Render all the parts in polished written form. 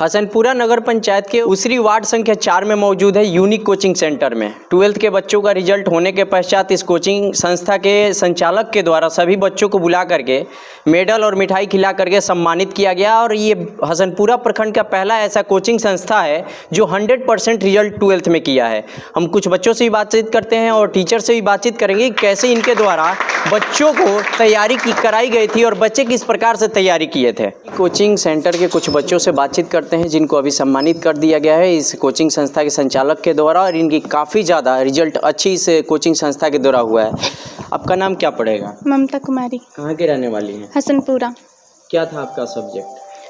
हसनपुरा नगर पंचायत के उसरी वार्ड संख्या 4 में मौजूद है यूनिक कोचिंग सेंटर में 12th के बच्चों का रिजल्ट होने के पश्चात इस कोचिंग संस्था के संचालक के द्वारा सभी बच्चों को बुला करके मेडल और मिठाई खिला करके सम्मानित किया गया। और ये हसनपुरा प्रखंड का पहला ऐसा कोचिंग संस्था है जो 100% रिजल्ट 12th में किया है। हम कुछ बच्चों से भी बातचीत करते हैं और टीचर से भी बातचीत करेंगे कैसे इनके द्वारा बच्चों को तैयारी कराई गई थी और बच्चे किस प्रकार से तैयारी किए थे। कोचिंग सेंटर के कुछ बच्चों से बातचीत करते हैं जिनको अभी सम्मानित कर दिया गया है इस कोचिंग संस्था के संचालक के द्वारा, और इनकी काफ़ी ज़्यादा रिजल्ट अच्छी इस कोचिंग संस्था के द्वारा हुआ है। आपका नाम क्या पड़ेगा? ममता कुमारी। कहाँ के रहने वाली हैं? हसनपुरा। क्या था आपका सब्जेक्ट?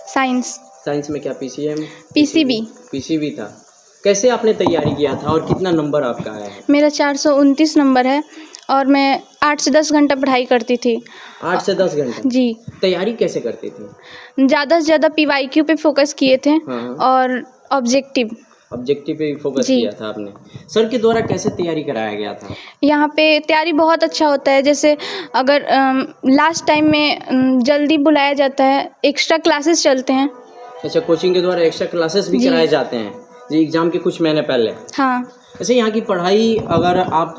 साइंस। साइंस में क्या पीसीएम? पीसीबी था। कैसे आपने तैयारी किया था और कितना नंबर आपका आया है? मेरा 429 नंबर है और मैं 8 से 10 घंटा पढ़ाई करती थी। 8 से 10 घंटा? जी। तैयारी कैसे करती थी? ज़्यादा से ज़्यादा पीवाईक्यू पे फोकस किए थे। हाँ। और ऑब्जेक्टिव पे फोकस किया था आपने। सर के द्वारा कैसे तैयारी कराया गया था? यहाँ पे तैयारी बहुत अच्छा होता है। जैसे अगर लास्ट टाइम में जल्दी बुलाया जाता है, एक्स्ट्रा क्लासेस चलते हैं। अच्छा, कोचिंग के द्वारा एक्स्ट्रा क्लासेस भी कराए जाते हैं जी एग्ज़ाम के कुछ महीने पहले? हाँ। ऐसे यहाँ की पढ़ाई, अगर आप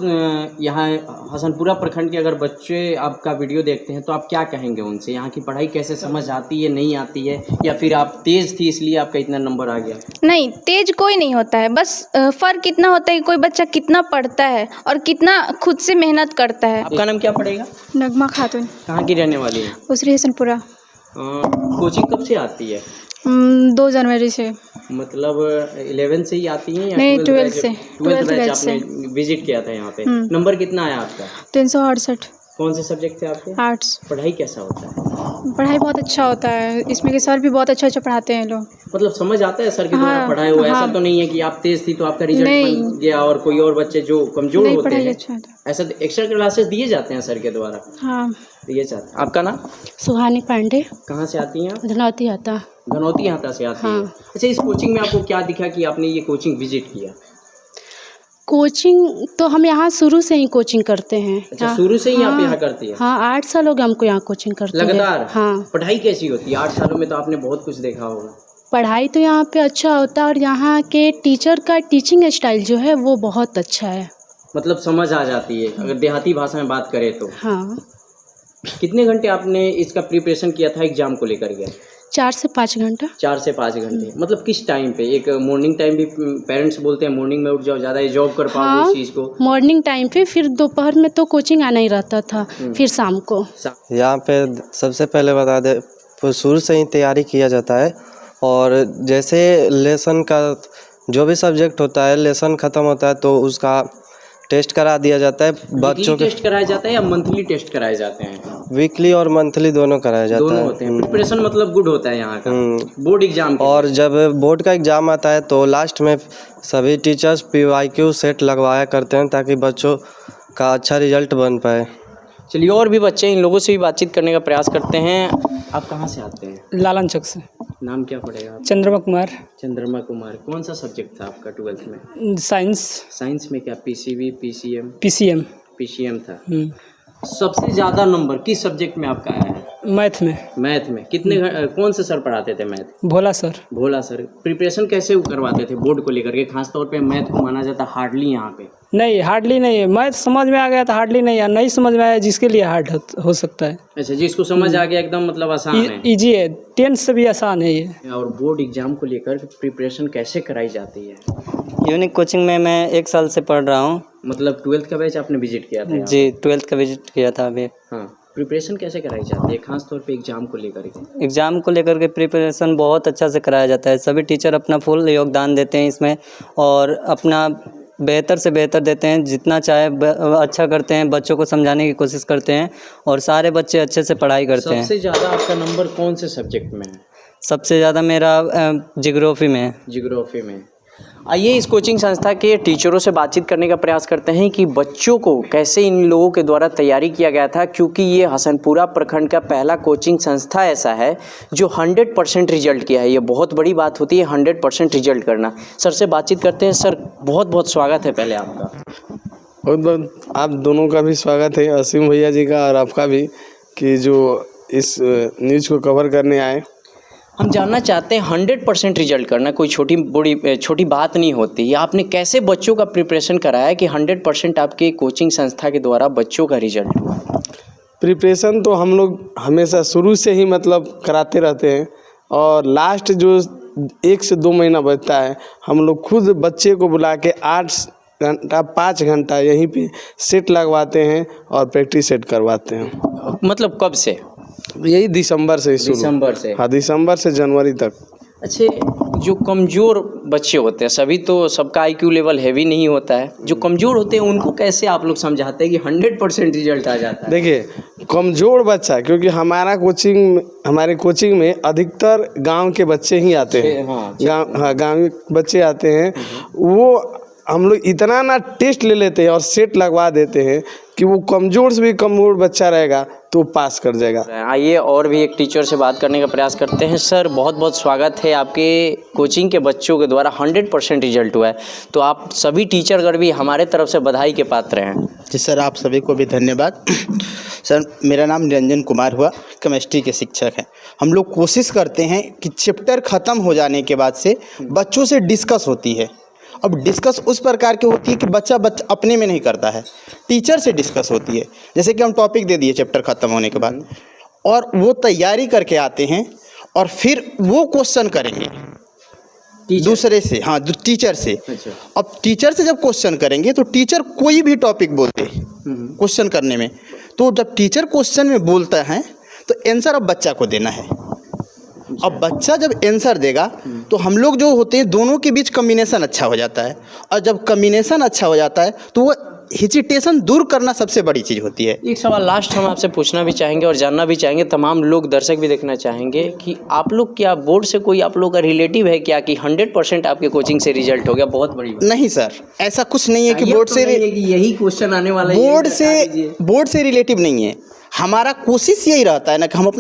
यहाँ हसनपुरा प्रखंड के अगर बच्चे आपका वीडियो देखते हैं तो आप क्या कहेंगे उनसे? यहाँ की पढ़ाई कैसे समझ आती है, नहीं आती है, या फिर आप तेज़ थी इसलिए आपका इतना नंबर आ गया? नहीं, तेज कोई नहीं होता है, बस फ़र्क इतना होता है कि कोई बच्चा कितना पढ़ता है और कितना खुद से मेहनत करता है। आपका नाम क्या पड़ेगा? नगमा खातून। कहाँ की रहने वाली है? उसरी हसनपुरा। कोचिंग कब से आती है? 2 जनवरी से। मतलब 11 से ही आती हैं या नहीं, 12 से। 12th बैच आपने विजिट किया था यहाँ पे। नंबर कितना आया आपका? 368। कौन से सब्जेक्ट थे आपके? आर्ट्स। पढ़ाई कैसा होता है? पढ़ाई बहुत अच्छा होता है, इसमें के सर भी बहुत अच्छा पढ़ाते हैं लोग। मतलब समझ आता है सर के द्वारा पढ़ाए हुआ? ऐसा तो नहीं है कि आप तेज थी तो आपका रिजल्ट बन गया और कोई और बच्चे जो कमजोर होते हैं ऐसा एक्स्ट्रा क्लासेस दिए जाते हैं सर के द्वारा? हाँ, दिए जाते हैं। आपका नाम? सुहानी पांडे। कहाँ से आती हैं आप? धनौती आता। धनौती हाता से आती हैं। अच्छा, इस कोचिंग में आपको क्या दिखा कि आपने ये कोचिंग विजिट किया? कोचिंग तो हम यहाँ शुरू से ही कोचिंग करते हैं। अच्छा, शुरू से ही आप यहाँ करती हैं? हाँ, 8 साल हो गए हमको यहाँ कोचिंग करते हैं लगातार? हाँ। पढ़ाई कैसी होती है? 8 सालों में तो आपने बहुत कुछ देखा होगा। पढ़ाई तो यहाँ पे अच्छा होता है और यहाँ के टीचर का टीचिंग स्टाइल जो है वो बहुत अच्छा है। मतलब समझ आ जाती है अगर देहाती भाषा में बात करें तो? हाँ। कितने घंटे आपने इसका प्रिपरेशन किया था एग्जाम को लेकर के? 4 से 5 घंटा। 4 से 5 घंटे। मतलब किस टाइम पे? एक मॉर्निंग टाइम भी पेरेंट्स बोलते हैं मॉर्निंग में उठ जाओ, ज़्यादा जॉब कर पाओगे इस चीज़ को। मॉर्निंग टाइम पे, फिर दोपहर में तो कोचिंग आना ही रहता था, फिर शाम को। यहाँ पे सबसे पहले बता दे, शुरू से ही तैयारी किया जाता है और जैसे लेसन का जो भी सब्जेक्ट होता है, लेसन ख़त्म होता है तो उसका टेस्ट करा दिया जाता है बच्चों के। टेस्ट कराया जाता है या मंथली टेस्ट कराए जाते हैं? वीकली और मंथली दोनों कराया जाता है। दोनों होते हैं। प्रिपरेशन मतलब गुड होता है यहाँ का बोर्ड एग्जाम। और जब बोर्ड का एग्ज़ाम आता है तो लास्ट में सभी टीचर्स PYQ सेट लगवाया करते हैं ताकि बच्चों का अच्छा रिजल्ट बन पाए। चलिए, और भी बच्चे, इन लोगों से भी बातचीत करने का प्रयास करते हैं। आप कहाँ से आते हैं? लालन चौक से। नाम क्या पड़ेगा? चंद्रमा कुमार। चंद्रमा कुमार। कौन सा सब्जेक्ट था आपका 12th में? साइंस। साइंस में क्या PCB, PCM? PCM था। सबसे ज़्यादा नंबर किस सब्जेक्ट में आपका आया है? मैथ में। मैथ में कितने कौन से सर पढ़ाते थे मैथ? भोला सर। भोला सर। प्रिपरेशन कैसे करवाते थे बोर्ड को लेकर के? खासतौर पे मैथ को माना जाता हार्डली यहाँ पे। नहीं, हार्डली नहीं है। मैथ समझ में आ गया तो हार्डली नहीं है, नहीं समझ में आया जिसके लिए हार्ड हो सकता है। अच्छा, जिसको समझ आ गया एकदम मतलब आसान है, इजी है, 10 से भी आसान है ये। और बोर्ड एग्जाम को लेकर प्रिपरेशन कैसे कराई जाती है? यूनिक कोचिंग में मैं 1 साल से पढ़ रहा हूँ। मतलब 12th का बैच आपने विजिट किया था? जी, 12th का विजिट किया था अभी। हाँ, प्रिपरेशन कैसे कराई जाती है खास तौर पे एग्जाम को लेकर के? एग्ज़ाम को लेकर के प्रिपरेशन बहुत अच्छा से कराया जाता है। सभी टीचर अपना फुल योगदान देते हैं इसमें और अपना बेहतर से बेहतर देते हैं, जितना चाहे अच्छा करते हैं, बच्चों को समझाने की कोशिश करते हैं और सारे बच्चे अच्छे से पढ़ाई करते हैं। सबसे ज़्यादा आपका नंबर कौन से सब्जेक्ट में है? सबसे ज़्यादा मेरा जियोग्राफी में है। जियोग्राफी में। आइए इस कोचिंग संस्था के टीचरों से बातचीत करने का प्रयास करते हैं कि बच्चों को कैसे इन लोगों के द्वारा तैयारी किया गया था, क्योंकि ये हसनपुरा प्रखंड का पहला कोचिंग संस्था ऐसा है जो 100% रिजल्ट किया है। ये बहुत बड़ी बात होती है 100% रिजल्ट करना। सर से बातचीत करते हैं। सर, बहुत बहुत स्वागत है पहले आपका। बहुत बहुत आप दोनों का भी स्वागत है, असीम भैया जी का और आपका भी, कि जो इस न्यूज़ को कवर करने आए। हम जानना चाहते हैं 100% रिजल्ट करना कोई छोटी बात नहीं होती। ये आपने कैसे बच्चों का प्रिपरेशन कराया कि 100% आपके कोचिंग संस्था के द्वारा बच्चों का रिजल्ट हुआ? प्रिपरेशन तो हम लोग हमेशा शुरू से ही मतलब कराते रहते हैं, और लास्ट जो 1 से 2 महीना बचता है हम लोग खुद बच्चे को बुला के 8 घंटा 5 घंटा यहीं पे सेट लगवाते हैं और प्रैक्टिस सेट करवाते हैं। मतलब कब से? यही दिसंबर से शुरू। दिसंबर से? हाँ, दिसंबर से जनवरी तक। अच्छा, जो कमज़ोर बच्चे होते हैं, सभी तो सबका IQ लेवल हैवी नहीं होता है, जो कमज़ोर होते हैं उनको कैसे आप लोग समझाते हैं कि 100% रिजल्ट आ जाता है? देखिए, कमज़ोर बच्चा, क्योंकि हमारे कोचिंग में अधिकतर गांव के बच्चे ही आते हैं। गाँव के बच्चे आते हैं, वो हम लोग इतना ना टेस्ट ले लेते हैं और सेट लगवा देते हैं कि वो कमज़ोर से भी कमज़ोर बच्चा रहेगा तो पास कर जाएगा। आइए और भी एक टीचर से बात करने का प्रयास करते हैं। सर, बहुत बहुत स्वागत है, आपके कोचिंग के बच्चों के द्वारा 100% रिजल्ट हुआ है, तो आप सभी टीचरगण भी हमारे तरफ से बधाई के पात्र हैं। जी सर, आप सभी को भी धन्यवाद। सर, मेरा नाम निरंजन कुमार हुआ, केमिस्ट्री के शिक्षक हैं। हम लोग कोशिश करते हैं कि चैप्टर ख़त्म हो जाने के बाद से बच्चों से डिस्कस होती है। अब डिस्कस उस प्रकार की होती है कि बच्चा अपने में नहीं करता है, टीचर से डिस्कस होती है। जैसे कि हम टॉपिक दे दिए चैप्टर ख़त्म होने के बाद, और वो तैयारी करके आते हैं और फिर वो क्वेश्चन करेंगे दूसरे से, हाँ, टीचर से। अच्छा। अब टीचर से जब क्वेश्चन करेंगे तो टीचर कोई भी टॉपिक बोलते क्वेश्चन करने में, तो जब टीचर क्वेश्चन में बोलता है तो आंसर अब बच्चा को देना है। अब बच्चा जब आंसर देगा तो हम लोग जो होते हैं दोनों के बीच कम्बिनेशन अच्छा हो जाता है, और जब कम्बिनेशन अच्छा हो जाता है तो वो हिजिटेशन दूर करना सबसे बड़ी चीज़ होती है। एक सवाल लास्ट हम आपसे पूछना भी चाहेंगे और जानना भी चाहेंगे, तमाम लोग दर्शक भी देखना चाहेंगे कि आप लोग क्या बोर्ड से कोई आप लोग का रिलेटिव है क्या कि 100% आपके कोचिंग से रिजल्ट हो गया? बहुत बड़ी नहीं सर, ऐसा कुछ नहीं है कि बोर्ड से यही क्वेश्चन आने वाला बोर्ड से रिलेटिव नहीं है। हमारा कोशिश यही रहता है ना कि हम अपना